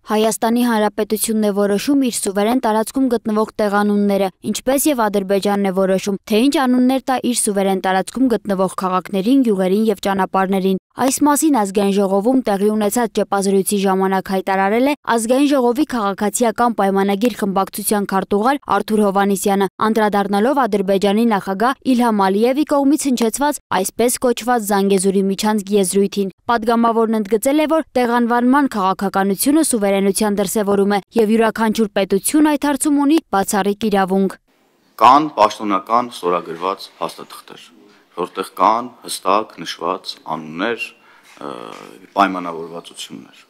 Հայաստանի Հանրապետությունն է որոշում իր սուվերեն տարածքում գտնվող տեղանունները, ինչպես եւ Ադրբեջանն է որոշում, թե ինչ անուններ տա իր սուվերեն տարածքում գտնվող քաղաքներին, գյուղերին եւ ճանապարհներին։ Այս մասին ազգային ժողովում տեղի ունեցած ճեպազրույցի ժամանակ հայտարարել է ազգային ժողովի քաղաքացիական պայմանագիր խմբակցության քարտուղար Արթուր Հովհաննիսյանը, անդրադառնալով Ադրբեջանի նախագահ Իլհամ Ալիևի կողմից հնչեցված այսպես կոչված Զանգեզուրի միջանցք եզրույթին։ Պատգամավորն ընդգծել է, որ տեղանվանման քաղաքականությունը սուվերենության դրսևորում է եւ յուրաքանչյուր պետություն այդ հարցում ունի բացառիկ իրավունք։ Կան պաշտոնական ստորագրված փաստաթղթեր, որտեղ կան հստակ նշված անուններ, պայմանավորվածություններ։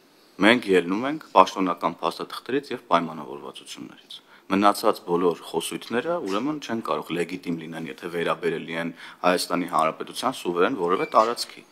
Մենք ելնում ենք պաշտոնական փաստաթղթերից եւ պայմանավորվածություններից։ Մնացած բոլոր խոսույթները ուրեմն չեն կարող լեգիտիմ լինեն, եթե վերաբերելի են Հայաստանի Հանրապետության սուվերեն որևէ տարածքի։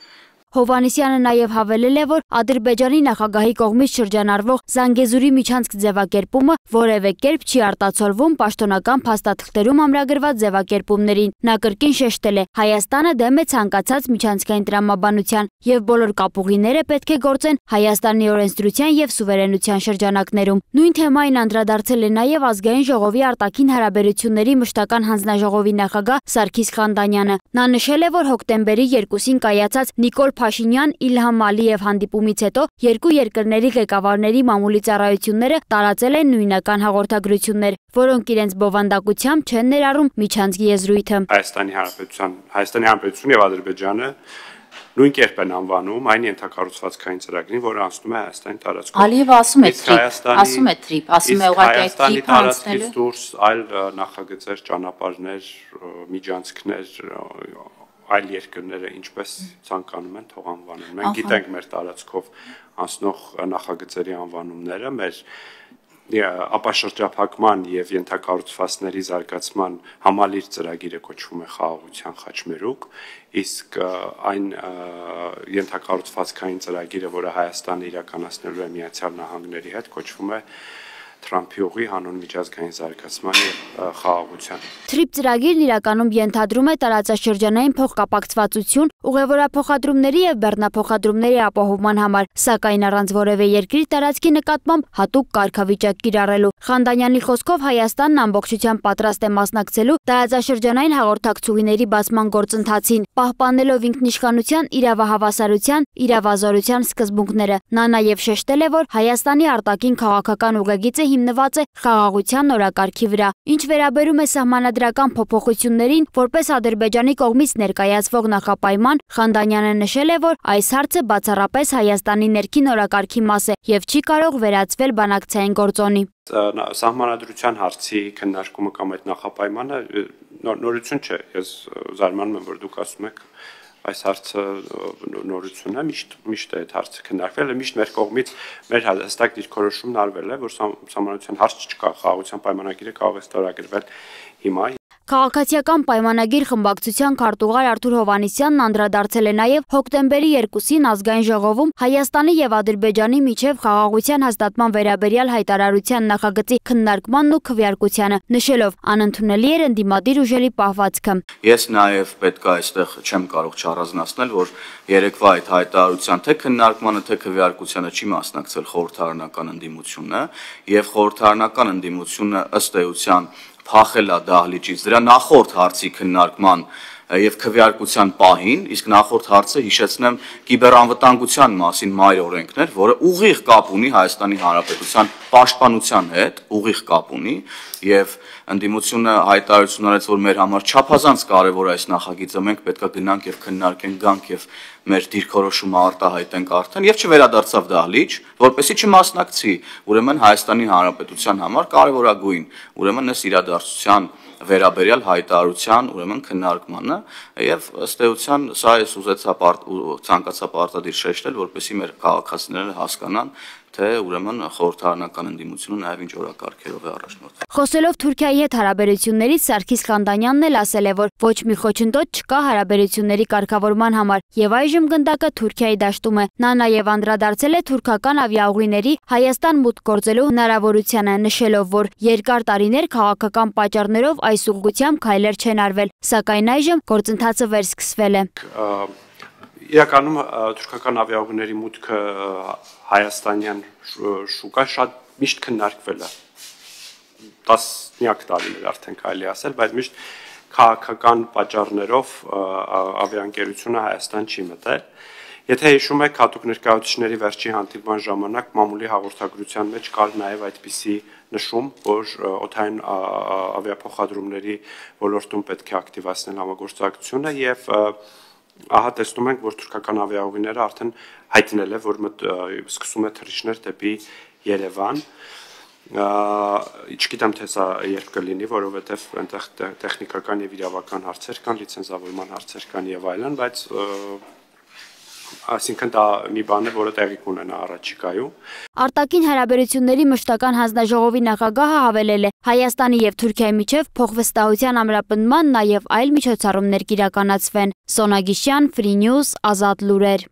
Հովհաննիսյանը նաև հավելել է, որ Ադրբեջանի նախագահի կողմից շրջանառվող Զանգեզուրի միջանցք ձևակերպումը որևէ կերպ չի արտացոլվում պաշտոնական փաստաթղթերում ամրագրված ձևակերպումներին։ Նա կրկին շեշտել է, Հայաստանը դեմ է ցանկացած միջանցքային տրամաբանության եւ բոլոր կապուղիները պետք է գործեն Հայաստանի օրենսդրության եւ սուվերենության շրջանակներում։ Նույն թեմային անդրադարձել է նաև ազգային ժողովի արտաքին հարաբերությունների մշտական հանձնաժողովի նախագահ Սարգիս Խանդանյանը։ Նա նշել է, որ հոկտեմբերի 2-ին կայացած Նիկոլ Փաշինյան-Իլհամ Ալիև հանդիպումից հետո երկու երկրների ղեկավարների մամուլի ծառայությունները տարածել են նույնական հաղորդագրություններ, որոնք իրենց բովանդակությամբ չեն ներառում միջանցքի եզրույթը։ Հայաստանի Հանրապետությունը եւ Ադրբեջանը նույն կերպ են անվանում այն ենթակառուցվածքային ծրագրին, որը անցնում է Հայաստանի տարածքում։ Ալիևը ասում է թրիփ, ասում է ուղղակի այդ թրիփը անցնելու դուրս այլ նախագծեր, ճանապարհներ, միջանցքներ այլ երկրները ինչպես ցանկանում են թող անվանեն։ Մենք գիտենք մեր տարածքով անցնող նախագծերի անվանումները, մեր ապաշրջափակման եւ ենթակառուցվածքների զարգացման համալիր ծրագիրը կոչվում է Խաղաղության խաչմերուկ, իսկ այն ենթակառուցվածքային ծրագիրը, որը Հայաստանը իրականացնելու է Միացյալ Նահանգների հետ, կոչվում է Թրամփի ուղի հանուն միջազգային զարգացման եւ խաղաղության։ Թրիփ ծրագիրն իրականում ենթադրում է տարածաշրջանային փոխկապակցվածություն, ուղևորափոխադրումների եւ բեռնափոխադրումների ապահովման համար, սակայն առանց որևէ երկրի տարածքի նկատմամբ հատուկ կարգավիճակ կիրառելու։ Խանդանյանի խոսքով Հայաստանն ամբողջությամբ պատրաստ է մասնակցելու տարածաշրջանային հաղորդակցությունների բացման գործընթացին, պահպանելով ինքնիշխանության, իրավահավասարության, իրավազորության սկզբունքները։ Նա նաեւ շեշտել է, որ Հայաստանի արտաքին քաղաքական ուղեգիծը հիմնված է խաղաղության օրակարգի վրա։ Ինչ վերաբերում է սահմանադրական փոփոխություններին, որպես Ադրբեջանի կողմից ներկայացվող նախապայման, Խանդանյանը նշել է, որ այս հարցը բացառապես Հայաստանի ներքին օրակարգի մաս է եւ չի կարող վերածվել բանակցային գործոնի։ Սահմանադրության հարցի քննարկումը կամ այդ նախապայմանը նորություն չէ։ Ես զարմանում եմ, որ դուք ասում եք այս հարցը նորություն է, միշտ է այդ հարցը քննարկվել է, միշտ մեր կողմից մեր հստակ դիրքորոշումն արվել է, որ սահմանադրության հարց չկա, խաղաղության պայմանագիրը կարող է ստորագրվել հիմա։ Քաղաքացիական պայմանագիր խմբակցության քարտուղար Արթուր Հովհաննիսյանն անդրադարձել է նաև հոկտեմբերի 2-ին ազգային ժողովում Հայաստանի եւ Ադրբեջանի միջև խաղաղության հաստատման վերաբերյալ հայտարարության նախագծի քննարկմանն ու քվեարկությանը, նշելով անընդունելի էր ընդդիմադիր ուժերի պահվածքը։ Ես նաև պետք է այստեղ չեմ կարող չառանձնացնել, որ երեկվա այդ հայտարարության թե քննարկմանը, թե քվեարկությանը չի մասնակցել խորհրդարանական ընդդիմությունը եւ խորհրդարանական ընդդիմությունը ըստ էության փախել է դահլիճից դրա նախորդ հարցի քննարկման եւ քվեարկության պահին, իսկ նախորդ հարցը հիշեցնեմ կիբերանվտանգության մասին մայր օրենքն էր, որը ուղիղ կապ ունի Հայաստանի Հանրապետության պաշտպանության հետ, ուղիղ կապ ունի եւ ընդդիմությունը հայտարարություն արեց, որ մեր համար չափազանց կարեւոր է այս նախագիծը, մենք պետք է գնանք եւ քննարկենք, գանք եւ մեր դիրքորոշումը արտահայտենք արդեն եւ չվերադարձավ դահլիճ, որպեսզի չմասնակցի, ուրեմն Հայաստանի Հանրապետության համար կարեւորագույն, ուրեմն այս իրադարձության վերաբերյալ հայտարարության ուրեմն քննարկմանը եւ ըստ էության սա էս ուզեցա ցանկացա պարտադիր շեշտել, որպեսզի մեր քաղաքացիները հասկանան, թե ուրեմն խորհրդարանական ընդդիմությունը նաև ինչ օրակարգերով է առաջնորդվում։ Խոսելով Թուրքիայի հետ հարաբերություններից Սարգիս Խանդանյանն էլ ասել է, որ ոչ մի խոչընդոտ չկա հարաբերությունների կարգավորման համար եւ այժմ գնդակը Թուրքիայի դաշտում է։ Նա նաև անդրադարձել է թուրքական ավիաուղիների Հայաստան մուտք գործելու հնարավորությանը, նշելով, որ երկար տարիներ քաղաքական պատճառներով այս ուղղությամբ քայլեր չեն արվել, սակայն այժմ գործընթացը վերսկսվել է։ իրականում թուրքական ավիաուղիների մուտքը հայաստանյան շուկա շատ միշտ քննարկվել է 10 տարիներ արդեն կարելի ասել, բայց միշտ քաղաքական պատճառներով ավիաընկերությունը Հայաստան չի մտել։ Եթե հիշում եք, հատուկ ներկայացուցիչների վերջին հանդիպման ժամանակ մամուլի հաղորդագրության մեջ կար նաև այդպիսի նշում, որ օդային ավիափոխադրումների ոլորտում պետք է ակտիվացնել համագործակցությունը եւ ահա տեսնում ենք, որ թուրքական ավիաուղիները արդեն հայտնել է, որ սկսում է թռիչքներ դեպի Երևան։ Չգիտեմ թե սա երբ կլինի, որովհետև այնտեղ տեխնիկական եւ իրավական հարցեր կան, լիցենզավորման հարցեր կան եւ այլն, բայց այսինքն դա մի բան է, որը տեղի կունենա առաջիկայում։ Արտաքին հարաբերությունների մշտական հանձնաժողովի նախագահը հավելել է, Հայաստանի եւ Թուրքիայի միջև փոխվստահության ամրապնդման նաեւ այլ միջոցառումներ կիրականացվեն։ Սոնա Գիշյան, Free News, Ազատ լուրեր։